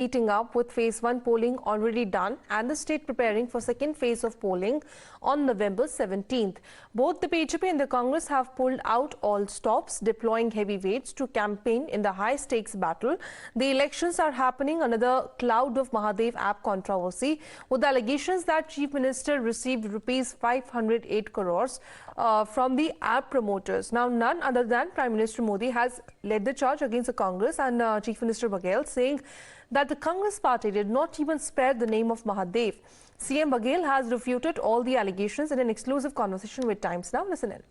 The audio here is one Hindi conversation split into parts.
Heating up with phase 1 polling already done and the state preparing for second phase of polling on November 17th. Both the BJP and the Congress have pulled out all stops, deploying heavyweights to campaign in the high-stakes battle. The elections are happening under the cloud of Mahadev app controversy, with allegations that Chief Minister received rupees 508 crores from the app promoters. Now, none other than Prime Minister Modi has led the charge against the Congress and Chief Minister Baghel, saying that the Congress party did not even spare the name of Mahadev. CM Baghel has refuted all the allegations in an exclusive conversation with Times Now. Listen in.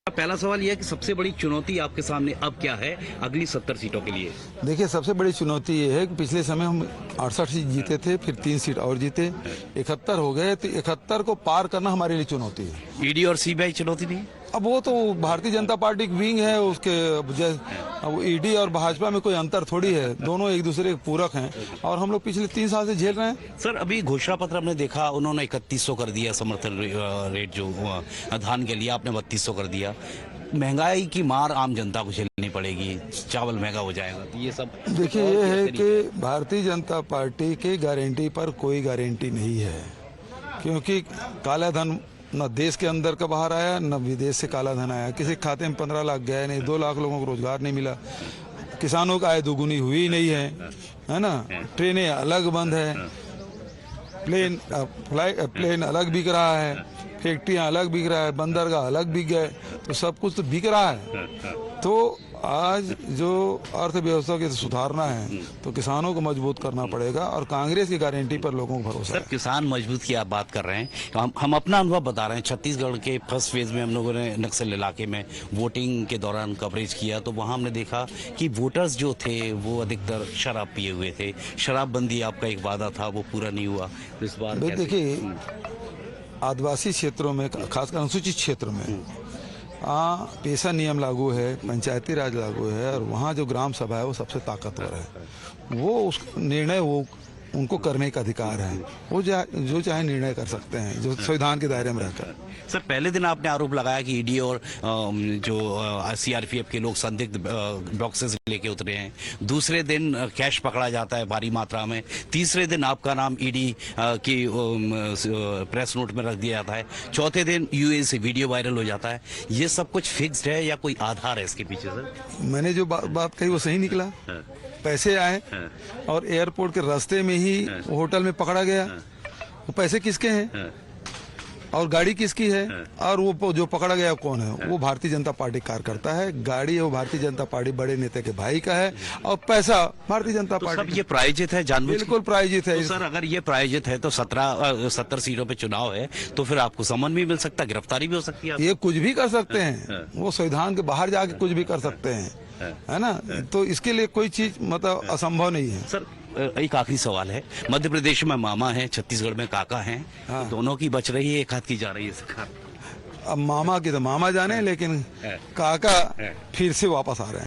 पहला सवाल यह है कि सबसे बड़ी चुनौती आपके सामने अब क्या है अगली 70 सीटों के लिए? देखिए, सबसे बड़ी चुनौती ये है कि पिछले समय हम 68 सीट जीते थे, फिर 3 सीट और जीते, 71 हो गए, तो 71 को पार करना हमारे लिए चुनौती है। ईडी और सीबीआई चुनौती नहीं? अब वो तो भारतीय जनता पार्टी की विंग है, उसके ईडी और भाजपा में कोई अंतर थोड़ी है, दोनों एक दूसरे के पूरक हैं और हम लोग पिछले 3 साल से झेल रहे हैं। सर, अभी घोषणा पत्र हमने देखा, उन्होंने 3100 कर दिया समर्थन रेट, जो धान के लिए आपने 3200 कर दिया। महंगाई की मार आम जनता को झेलनी पड़ेगी, चावल महंगा हो जाएगा, तो ये सब देखिए, ये है कि भारतीय जनता पार्टी के गारंटी पर कोई गारंटी नहीं है, क्योंकि काला धन न देश के अंदर का बाहर आया, न विदेश से काला धन आया। किसी खाते में 15 लाख गए नहीं, 2 लाख लोगों को रोजगार नहीं मिला, किसानों का आय दोगुनी हुई नहीं है ना? ट्रेनें अलग बंद है, प्लेन अलग बिक रहा है, फैक्ट्रियां अलग बिक रहा है, बंदरगाह अलग बिक गए, तो सब कुछ तो बिक रहा है। तो आज जो अर्थव्यवस्था के सुधारना है तो किसानों को मजबूत करना पड़ेगा और कांग्रेस की गारंटी पर लोगों को भरोसा है। सर, किसान मजबूत की आप बात कर रहे हैं, हम अपना अनुभव बता रहे हैं। छत्तीसगढ़ के फर्स्ट फेज में हम लोगों ने नक्सल इलाके में वोटिंग के दौरान कवरेज किया, तो वहां हमने देखा कि वोटर्स जो थे वो अधिकतर शराब पिए हुए थे। शराबबंदी आपका एक वादा था, वो पूरा नहीं हुआ। इस बार देखिए, आदिवासी क्षेत्रों में, खासकर अनुसूचित क्षेत्र में पेशा नियम लागू है, पंचायती राज लागू है और वहाँ जो ग्राम सभा है वो सबसे ताकतवर है। वो उस निर्णय वो उनको करने का अधिकार है, वो जो चाहे निर्णय कर सकते हैं, जो संविधान के दायरे में रहकर। सर, पहले दिन आपने आरोप लगाया कि ईडी और जो सीआरपीएफ के लोग संदिग्ध बॉक्सेस लेके उतरे हैं। दूसरे दिन कैश पकड़ा जाता है भारी मात्रा में। तीसरे दिन आपका नाम ईडी की प्रेस नोट में रख दिया जाता है। चौथे दिन यूए से वीडियो वायरल हो जाता है। ये सब कुछ फिक्स्ड है या कोई आधार है इसके पीछे? सर, मैंने जो बात कही वो सही निकला। पैसे आए और एयरपोर्ट के रास्ते में ही होटल में पकड़ा गया। वो पैसे किसके हैं और गाड़ी किसकी है और वो जो पकड़ा गया कौन है? वो भारतीय जनता पार्टी कार्यकर्ता है। गाड़ी वो भारतीय जनता पार्टी बड़े नेता के भाई का है और पैसा भारतीय जनता पार्टी। सब ये प्रायोजित है, जानबूझ? बिल्कुल प्रायोजित है। तो सर, अगर ये प्रायोजित है तो 70 सीटों पे चुनाव है, तो फिर आपको समन भी मिल सकता है, गिरफ्तारी भी हो सकती है। ये कुछ भी कर सकते हैं, वो संविधान के बाहर जाके कुछ भी कर सकते हैं, है ना? तो इसके लिए कोई चीज मतलब असंभव नहीं है। सर, एक आखिरी सवाल है। मध्य प्रदेश में मामा है, छत्तीसगढ़ में काका हैं। हाँ। दोनों की बच रही है, एक हाथ की जा रही है सरकार। अब मामा की तो मामा जाने, लेकिन काका फिर से वापस आ रहे हैं।